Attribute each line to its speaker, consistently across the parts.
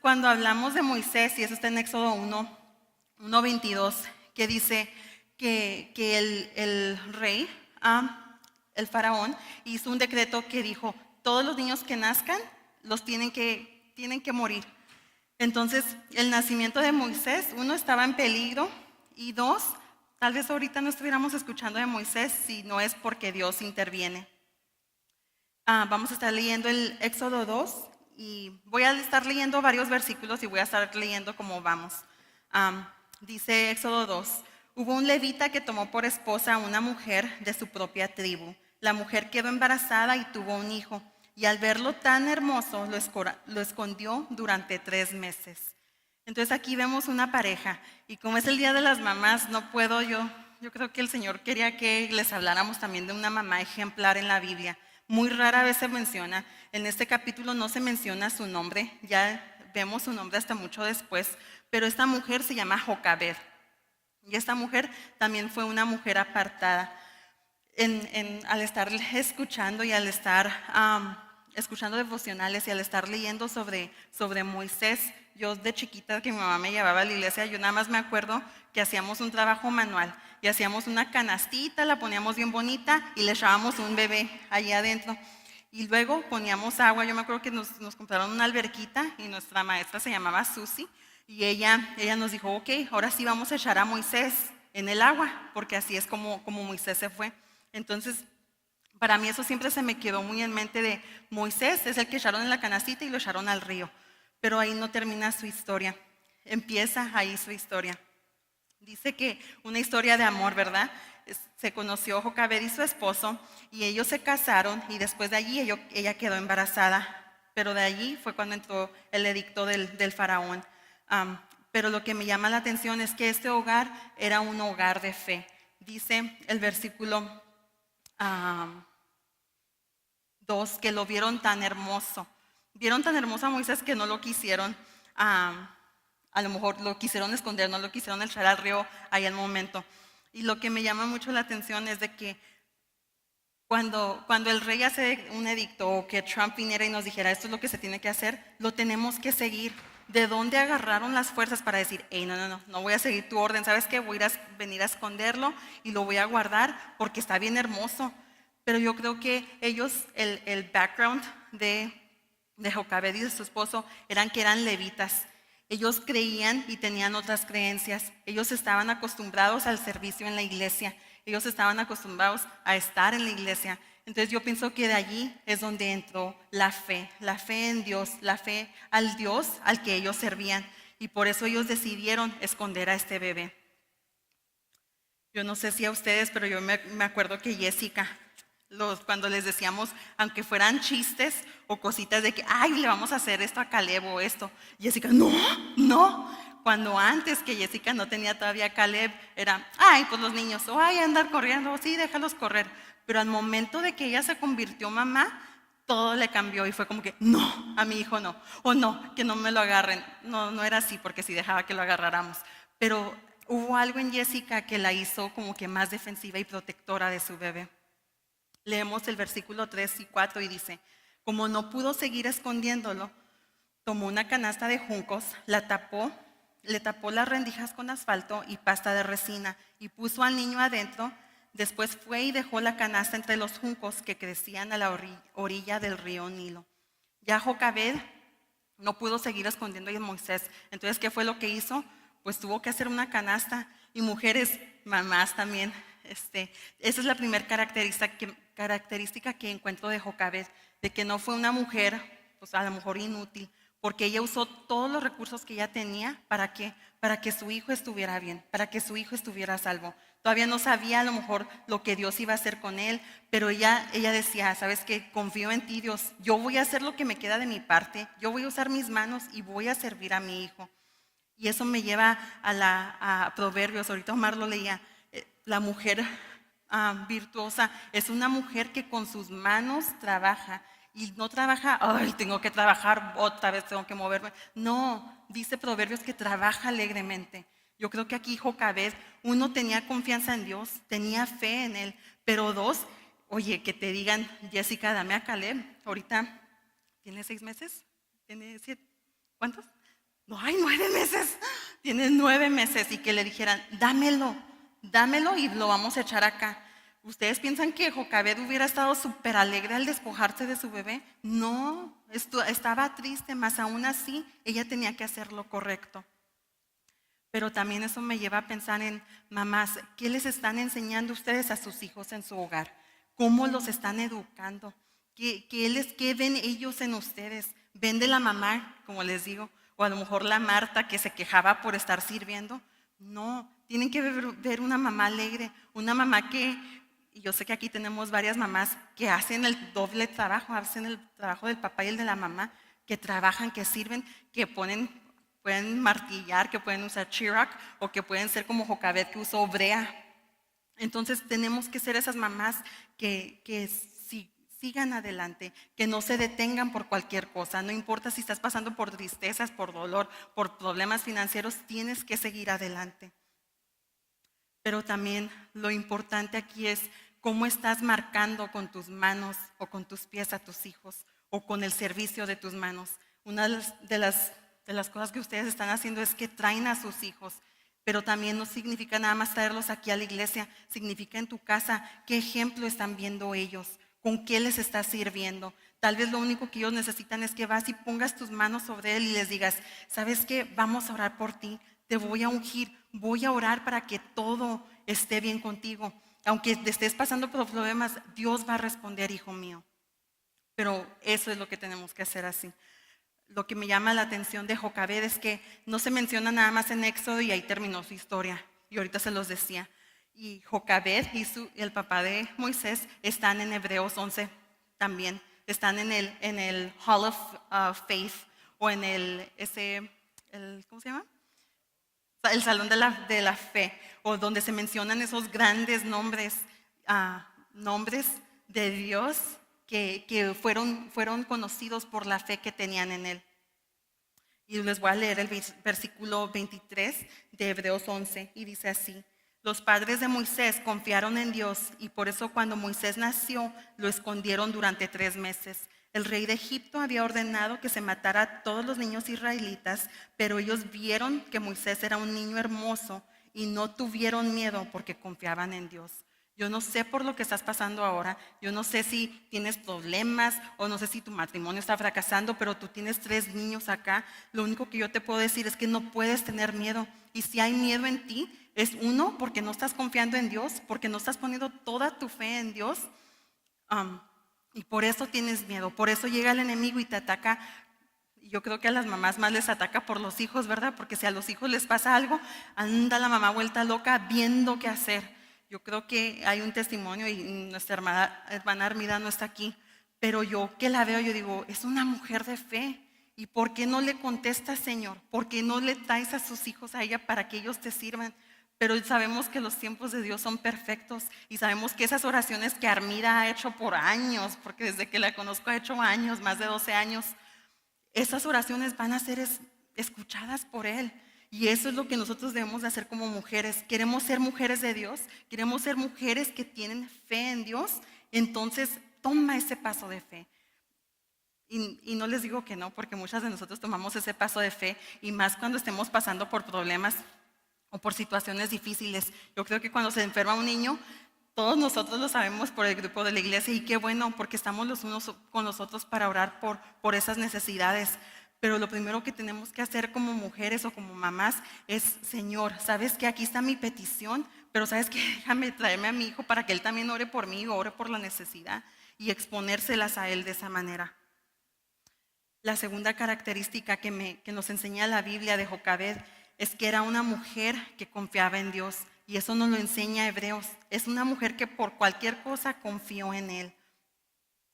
Speaker 1: cuando hablamos de Moisés, y eso está en Éxodo 1:22, que dice que el rey, el faraón, hizo un decreto que dijo, todos los niños que nazcan tienen que morir. Entonces, el nacimiento de Moisés, uno, estaba en peligro, y dos, tal vez ahorita no estuviéramos escuchando de Moisés si no es porque Dios interviene. Vamos a estar leyendo el Éxodo 2 y voy a estar leyendo varios versículos y voy a estar leyendo cómo vamos. Dice Éxodo 2, hubo un levita que tomó por esposa a una mujer de su propia tribu. La mujer quedó embarazada y tuvo un hijo, y al verlo tan hermoso lo escondió durante 3 meses. Entonces aquí vemos una pareja, y como es el Día de las Mamás, no puedo yo creo que el Señor quería que les habláramos también de una mamá ejemplar en la Biblia. Muy rara vez se menciona, en este capítulo no se menciona su nombre, ya vemos su nombre hasta mucho después, pero esta mujer se llama Jocabed, y esta mujer también fue una mujer apartada. Al estar escuchando y al estar escuchando devocionales y al estar leyendo sobre Moisés, yo de chiquita que mi mamá me llevaba a la iglesia, yo nada más me acuerdo que hacíamos un trabajo manual y hacíamos una canastita, la poníamos bien bonita y le echábamos un bebé allí adentro. Y luego poníamos agua. Yo me acuerdo que nos compraron una alberquita y nuestra maestra se llamaba Susi, y ella nos dijo, ok, ahora sí vamos a echar a Moisés en el agua, porque así es como Moisés se fue. Entonces, para mí eso siempre se me quedó muy en mente de Moisés, es el que echaron en la canastita y lo echaron al río. Pero ahí no termina su historia, empieza ahí su historia. Dice que una historia de amor, ¿verdad? Se conoció Jocabed y su esposo, y ellos se casaron, y después de allí ella quedó embarazada. Pero de allí fue cuando entró el edicto del faraón. Pero lo que me llama la atención es que este hogar era un hogar de fe. Dice el versículo 2, que lo vieron tan hermoso. Vieron tan hermoso a Moisés que no lo quisieron, a lo mejor lo quisieron esconder, no lo quisieron echar al río ahí al momento. Y lo que me llama mucho la atención es de que cuando el rey hace un edicto, o que Trump viniera y nos dijera esto es lo que se tiene que hacer, lo tenemos que seguir. ¿De dónde agarraron las fuerzas para decir, hey, no voy a seguir tu orden? ¿Sabes qué? Voy a venir a esconderlo y lo voy a guardar porque está bien hermoso. Pero yo creo que ellos, el background de Jocabed y de su esposo, que eran levitas. Ellos creían y tenían otras creencias. Ellos estaban acostumbrados al servicio en la iglesia. Ellos estaban acostumbrados a estar en la iglesia. Entonces yo pienso que de allí es donde entró la fe en Dios, la fe al Dios al que ellos servían. Y por eso ellos decidieron esconder a este bebé. Yo no sé si a ustedes, pero yo me acuerdo que Jessica, cuando les decíamos, aunque fueran chistes o cositas de que, ay, le vamos a hacer esto a Caleb o esto, Jessica, no. Cuando antes que Jessica no tenía todavía a Caleb, era, ay, pues los niños, o ay, andar corriendo, sí, déjalos correr. Pero al momento de que ella se convirtió mamá, todo le cambió y fue como que, no, a mi hijo no, o no, que no me lo agarren. No era así, porque sí dejaba que lo agarráramos. Pero hubo algo en Jessica que la hizo como que más defensiva y protectora de su bebé. Leemos el versículo 3 y 4 y dice, como no pudo seguir escondiéndolo, tomó una canasta de juncos, le tapó las rendijas con asfalto y pasta de resina y puso al niño adentro. Después fue y dejó la canasta entre los juncos que crecían a la orilla del río Nilo. Ya Jocabed no pudo seguir escondiendo a Moisés. Entonces, ¿qué fue lo que hizo? Pues tuvo que hacer una canasta. Y mujeres, mamás también, esa es la primera característica que encuentro de Jocabed, de que no fue una mujer, pues a lo mejor inútil, porque ella usó todos los recursos que ella tenía para que su hijo estuviera bien, para que su hijo estuviera a salvo. Todavía no sabía a lo mejor lo que Dios iba a hacer con él, pero ella decía, ¿sabes qué? Confío en ti, Dios. Yo voy a hacer lo que me queda de mi parte. Yo voy a usar mis manos y voy a servir a mi hijo. Y eso me lleva a Proverbios. Ahorita Omar lo leía. La mujer virtuosa es una mujer que con sus manos trabaja. Y no trabaja, ay, tengo que trabajar, otra vez tengo que moverme. No, dice Proverbios que trabaja alegremente. Yo creo que aquí Jocabed, uno, tenía confianza en Dios, tenía fe en él, pero dos, oye, que te digan, Jessica, dame a Caleb, ahorita tiene 6 meses, tiene 7, ¿cuántos? No, hay 9 meses. Tienes 9 meses y que le dijeran, dámelo y lo vamos a echar acá. ¿Ustedes piensan que Jocabed hubiera estado súper alegre al despojarse de su bebé? No, estaba triste, mas aún así ella tenía que hacer lo correcto. Pero también eso me lleva a pensar en mamás, ¿qué les están enseñando ustedes a sus hijos en su hogar? ¿Cómo los están educando? ¿Qué ven ellos en ustedes? ¿Ven de la mamá, como les digo? O a lo mejor la Marta que se quejaba por estar sirviendo. No, tienen que ver una mamá alegre, una mamá y yo sé que aquí tenemos varias mamás que hacen el doble trabajo, hacen el trabajo del papá y el de la mamá, que trabajan, que sirven, que pueden martillar, que pueden usar Chirac o que pueden ser como Jocabed que usó brea. Entonces tenemos que ser esas mamás que sigan adelante, que no se detengan por cualquier cosa. No importa si estás pasando por tristezas, por dolor, por problemas financieros, tienes que seguir adelante. Pero también lo importante aquí es cómo estás marcando con tus manos o con tus pies a tus hijos o con el servicio de tus manos. Una de las cosas que ustedes están haciendo es que traen a sus hijos, pero también no significa nada más traerlos aquí a la iglesia, significa en tu casa qué ejemplo están viendo ellos, con qué les estás sirviendo. Tal vez lo único que ellos necesitan es que vas y pongas tus manos sobre él y les digas, ¿sabes qué? Vamos a orar por ti, te voy a ungir, voy a orar para que todo esté bien contigo. Aunque te estés pasando por problemas, Dios va a responder, hijo mío. Pero eso es lo que tenemos que hacer así. Lo que me llama la atención de Jocabed es que no se menciona nada más en Éxodo y ahí terminó su historia. Y ahorita se los decía. Y Jocabed y el papá de Moisés están en Hebreos 11 también. Están en el Hall of Faith o en ¿cómo se llama? El salón de la fe, o donde se mencionan esos grandes nombres de Dios que fueron conocidos por la fe que tenían en Él. Y les voy a leer el versículo 23 de Hebreos 11 y dice así: los padres de Moisés confiaron en Dios y por eso cuando Moisés nació lo escondieron durante 3 meses. El rey de Egipto había ordenado que se matara a todos los niños israelitas, pero ellos vieron que Moisés era un niño hermoso y no tuvieron miedo porque confiaban en Dios. Yo no sé por lo que estás pasando ahora, yo no sé si tienes problemas o no sé si tu matrimonio está fracasando, pero tú tienes 3 niños acá. Lo único que yo te puedo decir es que no puedes tener miedo. Y si hay miedo en ti, es uno, porque no estás confiando en Dios, porque no estás poniendo toda tu fe en Dios. Y por eso tienes miedo, por eso llega el enemigo y te ataca. Yo creo que a las mamás más les ataca por los hijos, ¿verdad? Porque si a los hijos les pasa algo, anda la mamá vuelta loca viendo qué hacer. Yo creo que hay un testimonio y nuestra hermana Armida no está aquí, pero yo que la veo, yo digo, es una mujer de fe. ¿Y por qué no le contestas, Señor? ¿Por qué no le traes a sus hijos a ella para que ellos te sirvan? Pero sabemos que los tiempos de Dios son perfectos y sabemos que esas oraciones que Armida ha hecho por años, porque desde que la conozco ha hecho años, más de 12 años, esas oraciones van a ser escuchadas por Él. Y eso es lo que nosotros debemos de hacer como mujeres. Queremos ser mujeres de Dios, queremos ser mujeres que tienen fe en Dios. Entonces, toma ese paso de fe. Y no les digo que no, porque muchas de nosotros tomamos ese paso de fe, y más cuando estemos pasando por problemas o por situaciones difíciles. Yo creo que cuando se enferma un niño, todos nosotros lo sabemos por el grupo de la iglesia, y qué bueno, porque estamos los unos con los otros para orar por esas necesidades. Pero lo primero que tenemos que hacer como mujeres o como mamás es: Señor, ¿sabes que aquí está mi petición? Pero ¿sabes qué? Déjame traerme a mi hijo para que él también ore por mí, ore por la necesidad, y exponérselas a él de esa manera. La segunda característica que nos enseña la Biblia de Jocabed es que era una mujer que confiaba en Dios, y eso nos lo enseña Hebreos. Es una mujer que por cualquier cosa confió en Él.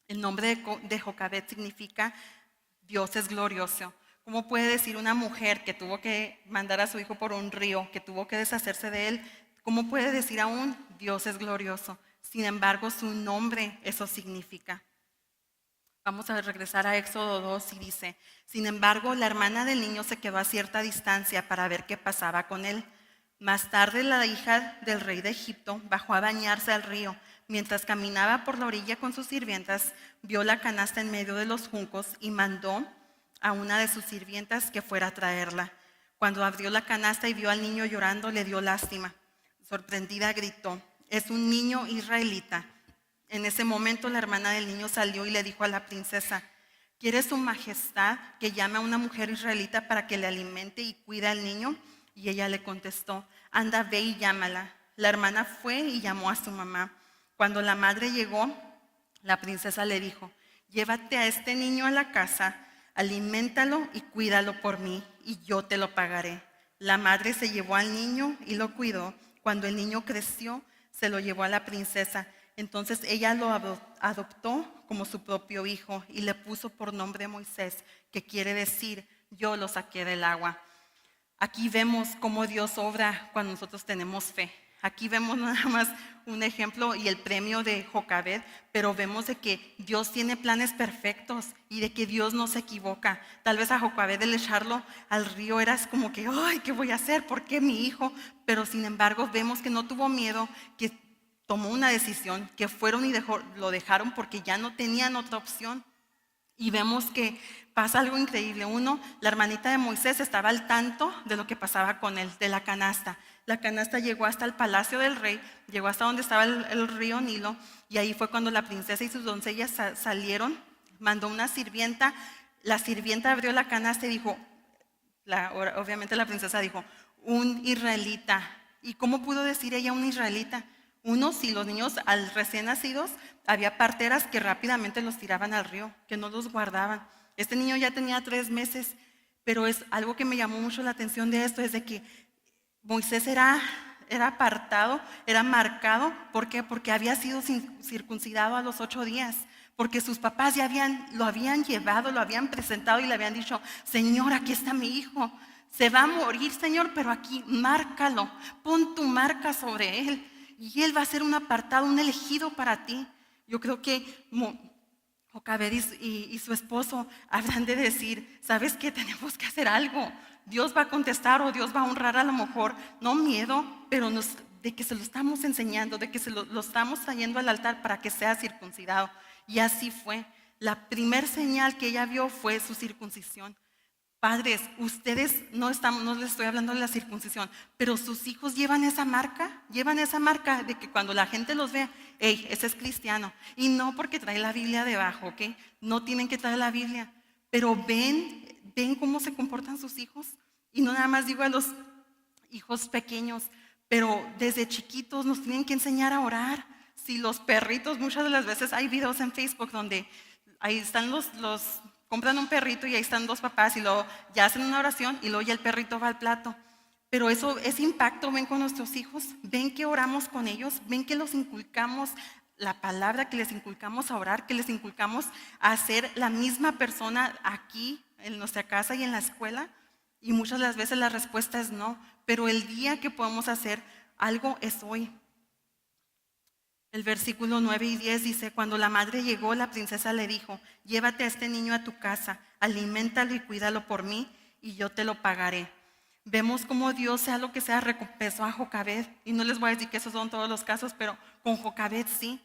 Speaker 1: El nombre de Jocabed significa Dios es glorioso. ¿Cómo puede decir una mujer que tuvo que mandar a su hijo por un río, que tuvo que deshacerse de él? ¿Cómo puede decir aún Dios es glorioso? Sin embargo, su nombre eso significa. Vamos a regresar a Éxodo 2 y dice: sin embargo, la hermana del niño se quedó a cierta distancia para ver qué pasaba con él. Más tarde, la hija del rey de Egipto bajó a bañarse al río. Mientras caminaba por la orilla con sus sirvientas, vio la canasta en medio de los juncos y mandó a una de sus sirvientas que fuera a traerla. Cuando abrió la canasta y vio al niño llorando, le dio lástima. Sorprendida gritó: «Es un niño israelita». En ese momento la hermana del niño salió y le dijo a la princesa: «¿Quiere su majestad que llame a una mujer israelita para que le alimente y cuide al niño?». Y ella le contestó: «Anda, ve y llámala». La hermana fue y llamó a su mamá. Cuando la madre llegó, la princesa le dijo: «Llévate a este niño a la casa, aliméntalo y cuídalo por mí, y yo te lo pagaré». La madre se llevó al niño y lo cuidó. Cuando el niño creció, se lo llevó a la princesa. Entonces ella lo adoptó como su propio hijo y le puso por nombre Moisés, que quiere decir: yo lo saqué del agua. Aquí vemos cómo Dios obra cuando nosotros tenemos fe. Aquí vemos nada más un ejemplo y el premio de Jocabed, pero vemos de que Dios tiene planes perfectos y de que Dios no se equivoca. Tal vez a Jocabed el echarlo al río era como que, ay, ¿qué voy a hacer? ¿Por qué mi hijo? Pero sin embargo vemos que no tuvo miedo, que tomó una decisión, que fueron y lo dejaron porque ya no tenían otra opción. Y vemos que pasa algo increíble. Uno, la hermanita de Moisés estaba al tanto de lo que pasaba con él, de la canasta. La canasta llegó hasta el palacio del rey, llegó hasta donde estaba el río Nilo, y ahí fue cuando la princesa y sus doncellas salieron. Mandó una sirvienta. La sirvienta abrió la canasta y dijo, obviamente la princesa dijo: un israelita. ¿Y cómo pudo decir ella un israelita? Uno, si los niños al recién nacidos, había parteras que rápidamente los tiraban al río, que no los guardaban. Este niño ya tenía 3 meses, pero es algo que me llamó mucho la atención de esto, es de que Moisés era apartado, era marcado. ¿Por qué? Porque había sido circuncidado a los 8 días. Porque sus papás ya lo habían llevado, lo habían presentado y le habían dicho: Señor, aquí está mi hijo. Se va a morir, Señor, pero aquí márcalo. Pon tu marca sobre él. Y él va a ser un apartado, un elegido para ti. Yo creo que Jocabed y su esposo habrán de decir: ¿sabes qué? Tenemos que hacer algo. Dios va a contestar o Dios va a honrar, a lo mejor, no miedo, pero de que se lo estamos enseñando, de que lo estamos trayendo al altar para que sea circuncidado. Y así fue. La primer señal que ella vio fue su circuncisión. Padres, ustedes no les estoy hablando de la circuncisión, pero sus hijos llevan esa marca de que cuando la gente los vea: hey, ese es cristiano. Y no porque trae la Biblia debajo, ¿ok? No tienen que traer la Biblia, pero ven cómo se comportan sus hijos. Y no nada más digo a los hijos pequeños, pero desde chiquitos nos tienen que enseñar a orar. Si los perritos, muchas de las veces hay videos en Facebook donde ahí están compran un perrito y ahí están 2 papás y luego ya hacen una oración y luego ya el perrito va al plato. Pero ese impacto ven con nuestros hijos, ven que oramos con ellos, ven que los inculcamos la palabra, que les inculcamos a orar, que les inculcamos a ser la misma persona aquí en nuestra casa y en la escuela. Y muchas de las veces la respuesta es no, pero el día que podemos hacer algo es hoy. El versículo 9 y 10 dice: cuando la madre llegó, la princesa le dijo: llévate a este niño a tu casa, aliméntalo y cuídalo por mí, y yo te lo pagaré. Vemos cómo Dios, sea lo que sea, recompensó a Jocabed. Y no les voy a decir que esos son todos los casos, pero con Jocabed sí.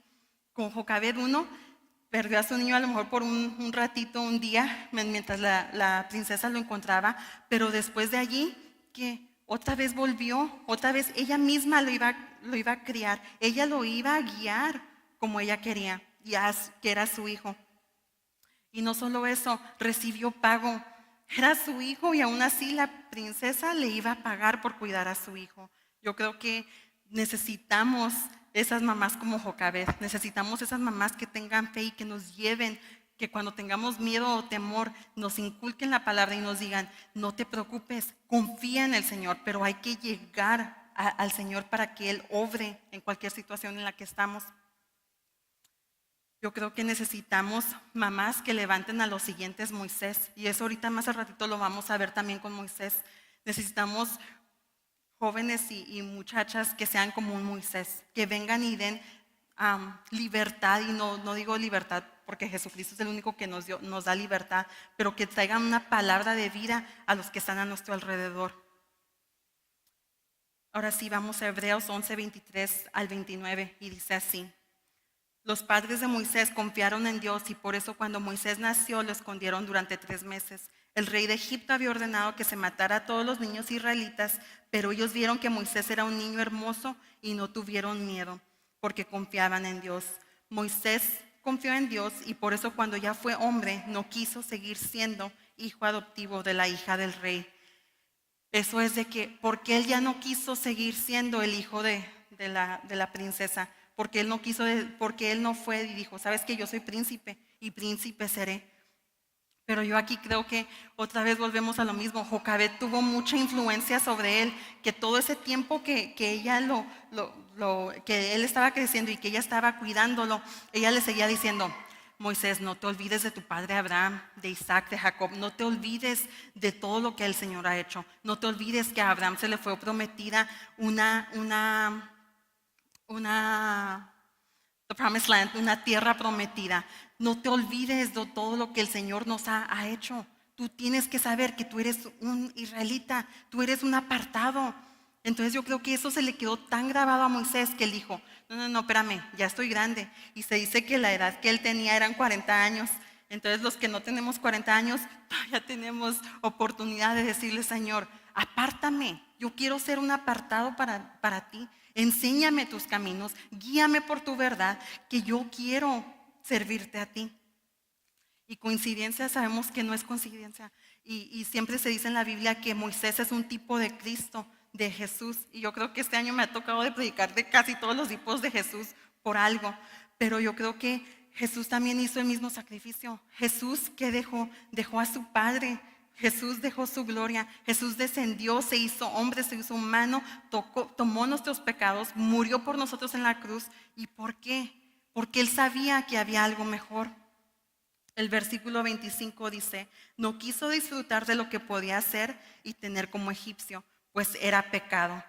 Speaker 1: Con Jocabed uno perdió a su niño a lo mejor por un ratito, un día, mientras la princesa lo encontraba, pero después de allí, que otra vez volvió, otra vez ella misma lo iba a criar, ella lo iba a guiar como ella quería, que era su hijo. Y no solo eso, recibió pago. Era su hijo y aún así la princesa le iba a pagar por cuidar a su hijo. Yo creo que necesitamos esas mamás como Jocabed, necesitamos esas mamás que tengan fe y que nos lleven, que cuando tengamos miedo o temor nos inculquen la palabra y nos digan: no te preocupes, confía en el Señor, pero hay que llegar al Señor para que Él obre en cualquier situación en la que estamos. Yo creo que necesitamos mamás que levanten a los siguientes Moisés, y eso ahorita más al ratito lo vamos a ver también con Moisés. Necesitamos jóvenes y muchachas que sean como un Moisés, que vengan y den libertad, y no digo libertad porque Jesucristo es el único que nos da libertad, pero que traigan una palabra de vida a los que están a nuestro alrededor. Ahora sí, vamos a Hebreos 11, 23 al 29, y dice así: los padres de Moisés confiaron en Dios, y por eso cuando Moisés nació lo escondieron durante 3 meses. El rey de Egipto había ordenado que se matara a todos los niños israelitas, pero ellos vieron que Moisés era un niño hermoso y no tuvieron miedo, porque confiaban en Dios. Moisés confió en Dios y por eso cuando ya fue hombre no quiso seguir siendo hijo adoptivo de la hija del rey. Eso es de que, porque él ya no quiso seguir siendo el hijo de la princesa, porque él no quiso, porque él no fue y dijo, sabes que yo soy príncipe y príncipe seré. Pero yo aquí creo que otra vez volvemos a lo mismo. Jocabed tuvo mucha influencia sobre él, que todo ese tiempo que ella que él estaba creciendo y que ella estaba cuidándolo, ella le seguía diciendo, Moisés, no te olvides de tu padre Abraham, de Isaac, de Jacob, no te olvides de todo lo que el Señor ha hecho, no te olvides que a Abraham se le fue prometida the promised land, una tierra prometida. No te olvides de todo lo que el Señor nos ha hecho. Tú tienes que saber que tú eres un israelita, tú eres un apartado. Entonces yo creo que eso se le quedó tan grabado a Moisés que él dijo, no, espérame, ya estoy grande. Y se dice que la edad que él tenía eran 40 años. Entonces los que no tenemos 40 años, ya tenemos oportunidad de decirle, Señor, apártame, yo quiero ser un apartado para ti. Enséñame tus caminos, guíame por tu verdad, que yo quiero servirte a ti. Y coincidencia, sabemos que no es coincidencia. Y siempre se dice en la Biblia que Moisés es un tipo de Cristo, de Jesús. Y yo creo que este año me ha tocado de predicar de casi todos los tipos de Jesús por algo. Pero yo creo que Jesús también hizo el mismo sacrificio. Jesús que dejó a su Padre. Jesús dejó su gloria, Jesús descendió, se hizo hombre, se hizo humano, tomó nuestros pecados, murió por nosotros en la cruz. ¿Y por qué? Porque Él sabía que había algo mejor. El versículo 25 dice, no quiso disfrutar de lo que podía hacer y tener como egipcio, pues era pecado.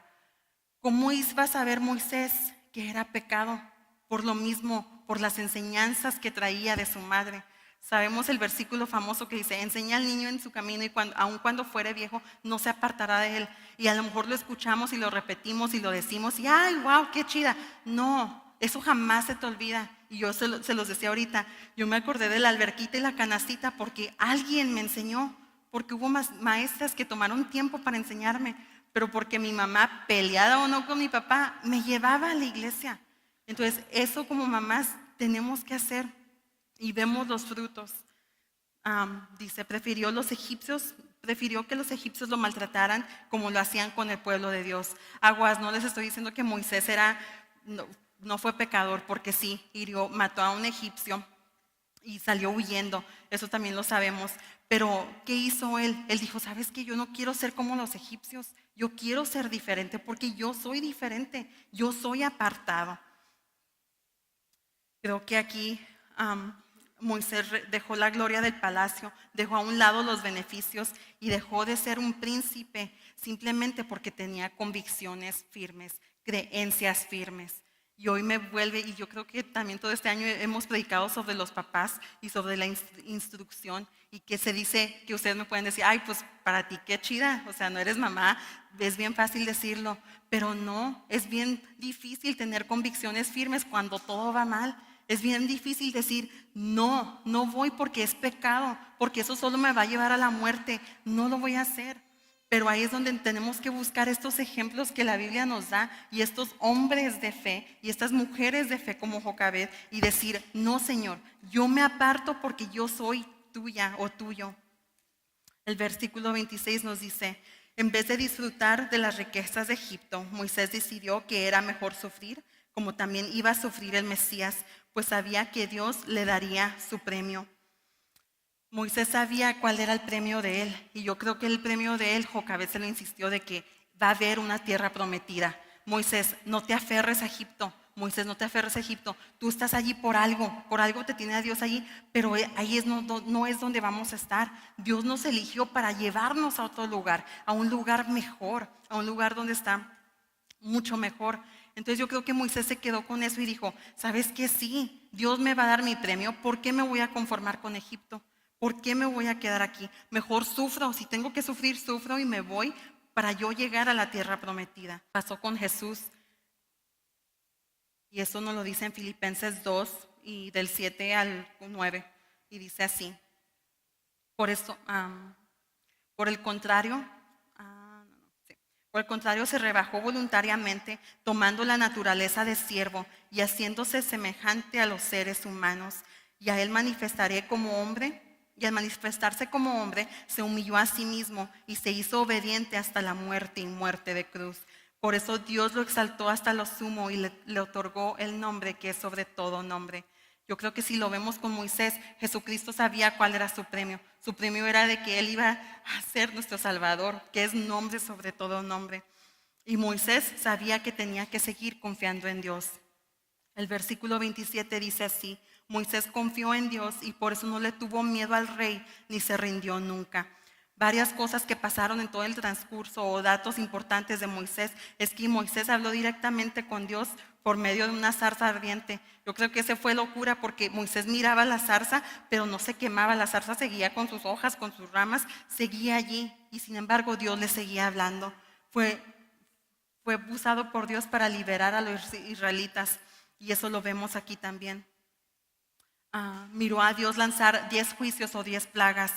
Speaker 1: ¿Cómo iba a saber Moisés que era pecado? Por lo mismo, por las enseñanzas que traía de su madre. Sabemos el versículo famoso que dice, enseña al niño en su camino y aun cuando fuere viejo no se apartará de él. Y a lo mejor lo escuchamos y lo repetimos y lo decimos y ¡ay, wow, qué chida! No, eso jamás se te olvida. Y yo se los decía ahorita, yo me acordé de la alberquita y la canastita porque alguien me enseñó, porque hubo maestras que tomaron tiempo para enseñarme, pero porque mi mamá, peleada o no con mi papá, me llevaba a la iglesia. Entonces, eso como mamás tenemos que hacer. Y vemos los frutos. Dice, prefirió que los egipcios lo maltrataran como lo hacían con el pueblo de Dios. Aguas, no les estoy diciendo que Moisés no fue pecador, porque sí, mató a un egipcio y salió huyendo. Eso también lo sabemos. Pero, ¿qué hizo él? Él dijo, ¿sabes qué? Yo no quiero ser como los egipcios. Yo quiero ser diferente porque yo soy diferente. Yo soy apartado. Creo que aquí Moisés dejó la gloria del palacio, dejó a un lado los beneficios y dejó de ser un príncipe simplemente porque tenía convicciones firmes, creencias firmes. Y hoy me vuelve, y yo creo que también todo este año hemos predicado sobre los papás y sobre la instrucción, y que se dice, que ustedes me pueden decir, ay, pues para ti qué chida, o sea, no eres mamá, es bien fácil decirlo, pero no, es bien difícil tener convicciones firmes cuando todo va mal. Es bien difícil decir, no voy porque es pecado, porque eso solo me va a llevar a la muerte, no lo voy a hacer. Pero ahí es donde tenemos que buscar estos ejemplos que la Biblia nos da y estos hombres de fe y estas mujeres de fe como Jocabed y decir, no Señor, yo me aparto porque yo soy tuya o tuyo. El versículo 26 nos dice, en vez de disfrutar de las riquezas de Egipto, Moisés decidió que era mejor sufrir, como también iba a sufrir el Mesías, pues sabía que Dios le daría su premio. Moisés sabía cuál era el premio de él, y yo creo que el premio de él, Jocabed se lo insistió de que va a haber una tierra prometida. Moisés, no te aferres a Egipto. Moisés, no te aferres a Egipto. Tú estás allí por algo te tiene a Dios allí, pero ahí no es donde vamos a estar. Dios nos eligió para llevarnos a otro lugar, a un lugar mejor, a un lugar donde está mucho mejor. Entonces yo creo que Moisés se quedó con eso y dijo, ¿sabes qué? Sí, Dios me va a dar mi premio. ¿Por qué me voy a conformar con Egipto? ¿Por qué me voy a quedar aquí? Mejor sufro, si tengo que sufrir, sufro y me voy para yo llegar a la tierra prometida. Pasó con Jesús. Y eso nos lo dice en Filipenses 2 y del 7 al 9. Y dice así. Por eso, Por el contrario, sí. Por el contrario, se rebajó voluntariamente, tomando la naturaleza de siervo y haciéndose semejante a los seres humanos. Y a él manifestaré como hombre, y al manifestarse como hombre, se humilló a sí mismo y se hizo obediente hasta la muerte y muerte de cruz. Por eso Dios lo exaltó hasta lo sumo y le otorgó el nombre que es sobre todo nombre. Yo creo que si lo vemos con Moisés, Jesucristo sabía cuál era su premio. Su premio era de que Él iba a ser nuestro Salvador, que es nombre sobre todo nombre. Y Moisés sabía que tenía que seguir confiando en Dios. El versículo 27 dice así: Moisés confió en Dios y por eso no le tuvo miedo al rey ni se rindió nunca. Varias cosas que pasaron en todo el transcurso o datos importantes de Moisés es que Moisés habló directamente con Dios por medio de una zarza ardiente. Yo creo que ese fue locura porque Moisés miraba la zarza, pero no se quemaba. La zarza seguía con sus hojas, con sus ramas, seguía allí y sin embargo Dios le seguía hablando. Fue usado por Dios para liberar a los israelitas y eso lo vemos aquí también. Miró a Dios lanzar 10 juicios o 10 plagas.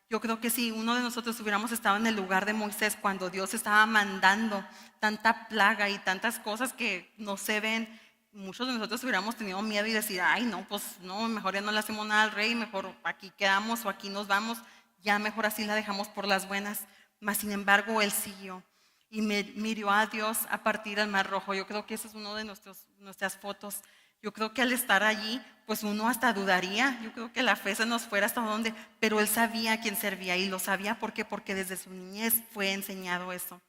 Speaker 1: Yo creo que si uno de nosotros hubiéramos estado en el lugar de Moisés cuando Dios estaba mandando tanta plaga y tantas cosas que no se ven, muchos de nosotros hubiéramos tenido miedo y decir, ay no, pues no, mejor ya no le hacemos nada al rey, mejor aquí quedamos o aquí nos vamos, ya mejor así la dejamos por las buenas. Mas sin embargo él siguió y miró a Dios a partir del Mar Rojo. Yo creo que esa es una de nuestras fotos. Yo creo que al estar allí, pues uno hasta dudaría. Yo creo que la fe se nos fuera hasta donde, pero él sabía a quién servía y lo sabía ¿por qué? Porque desde su niñez fue enseñado eso.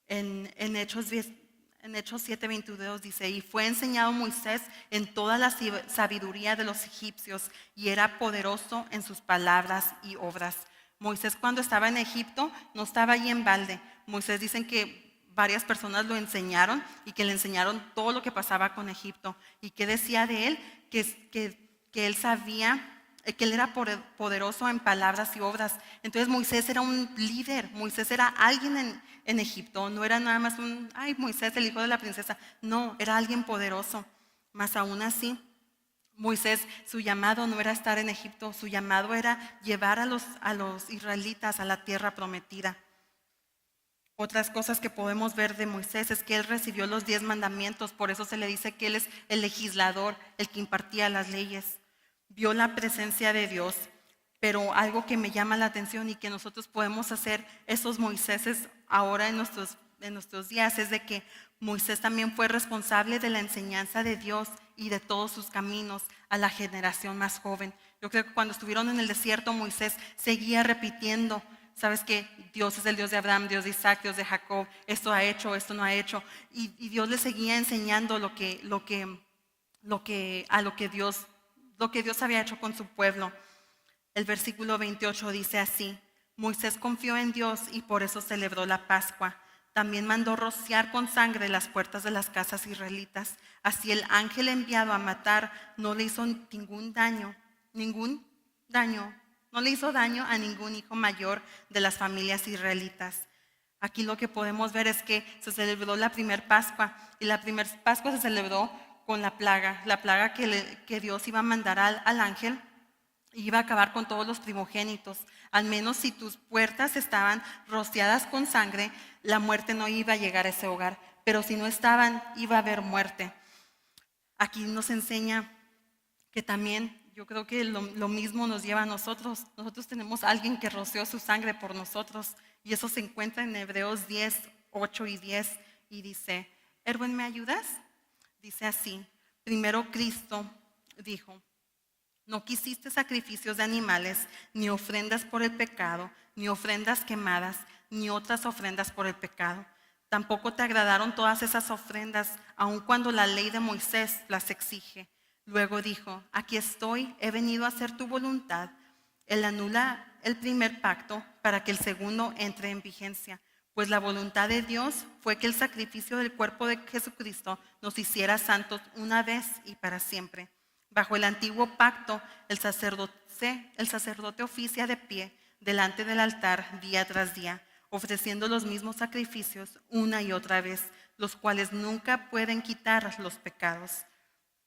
Speaker 1: En Hechos 7:22 dice: y fue enseñado Moisés en toda la sabiduría de los egipcios y era poderoso en sus palabras y obras. Moisés cuando estaba en Egipto no estaba allí en balde. Moisés dicen que varias personas lo enseñaron y que le enseñaron todo lo que pasaba con Egipto. ¿Y qué decía de él? Que él sabía, que él era poderoso en palabras y obras. Entonces Moisés era un líder, Moisés era alguien en Egipto, no era nada más Moisés, el hijo de la princesa. No, era alguien poderoso. Mas aún así, Moisés, su llamado no era estar en Egipto, su llamado era llevar a los israelitas a la tierra prometida. Otras cosas que podemos ver de Moisés es que él recibió los 10 mandamientos, por eso se le dice que él es el legislador, el que impartía las leyes. Vio la presencia de Dios, pero algo que me llama la atención y que nosotros podemos hacer esos Moiséses ahora en nuestros días es de que Moisés también fue responsable de la enseñanza de Dios y de todos sus caminos a la generación más joven. Yo creo que cuando estuvieron en el desierto, Moisés seguía repitiendo: sabes que Dios es el Dios de Abraham, Dios de Isaac, Dios de Jacob, esto ha hecho, esto no ha hecho. Y Dios le seguía enseñando lo que Dios había hecho con su pueblo. El versículo 28 dice así: Moisés confió en Dios y por eso celebró la Pascua. También mandó rociar con sangre las puertas de las casas israelitas. Así el ángel enviado a matar no le hizo ningún daño. No le hizo daño a ningún hijo mayor de las familias israelitas. Aquí lo que podemos ver es que se celebró la primer Pascua y la primer Pascua se celebró con la plaga que Dios iba a mandar al ángel. Iba a acabar con todos los primogénitos. Al menos si tus puertas estaban rociadas con sangre, la muerte no iba a llegar a ese hogar. Pero si no estaban, iba a haber muerte. Aquí nos enseña que también, yo creo que lo mismo nos lleva a nosotros. Nosotros tenemos a alguien que roció su sangre por nosotros. Y eso se encuentra en Hebreos 10, 8 y 10. Y dice, Erwin, ¿me ayudas? Dice así: primero Cristo dijo: no quisiste sacrificios de animales, ni ofrendas por el pecado, ni ofrendas quemadas, ni otras ofrendas por el pecado. Tampoco te agradaron todas esas ofrendas, aun cuando la ley de Moisés las exige. Luego dijo: aquí estoy, he venido a hacer tu voluntad. Él anula el primer pacto para que el segundo entre en vigencia. Pues la voluntad de Dios fue que el sacrificio del cuerpo de Jesucristo nos hiciera santos una vez y para siempre. Bajo el antiguo pacto, el sacerdote oficia de pie delante del altar día tras día, ofreciendo los mismos sacrificios una y otra vez, los cuales nunca pueden quitar los pecados.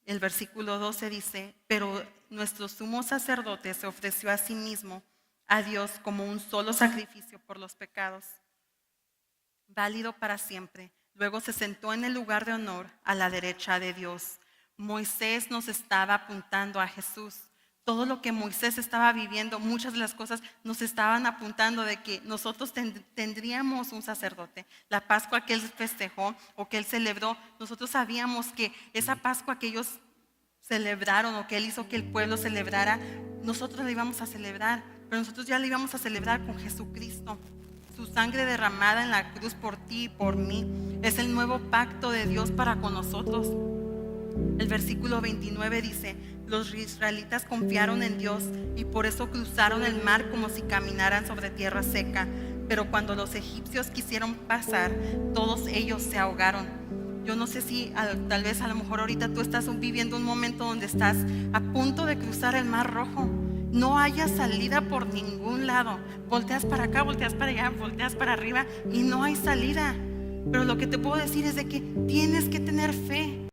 Speaker 1: El versículo 12 dice: pero nuestro sumo sacerdote se ofreció a sí mismo a Dios como un solo sacrificio por los pecados, válido para siempre. Luego se sentó en el lugar de honor a la derecha de Dios. Moisés nos estaba apuntando a Jesús. Todo lo que Moisés estaba viviendo, muchas de las cosas nos estaban apuntando de que nosotros tendríamos un sacerdote. La Pascua que él festejó o que él celebró, nosotros sabíamos que esa Pascua que ellos celebraron o que él hizo que el pueblo celebrara, nosotros la íbamos a celebrar, pero nosotros ya la íbamos a celebrar con Jesucristo. Su sangre derramada en la cruz por ti y por mí es el nuevo pacto de Dios para con nosotros. El versículo 29 dice: los israelitas confiaron en Dios y por eso cruzaron el mar como si caminaran sobre tierra seca. Pero cuando los egipcios quisieron pasar, todos ellos se ahogaron. Yo no sé si tal vez a lo mejor ahorita tú estás viviendo un momento donde estás a punto de cruzar el mar rojo. No haya salida por ningún lado. Volteas para acá, volteas para allá, volteas para arriba y no hay salida. Pero lo que te puedo decir es de que tienes que tener fe.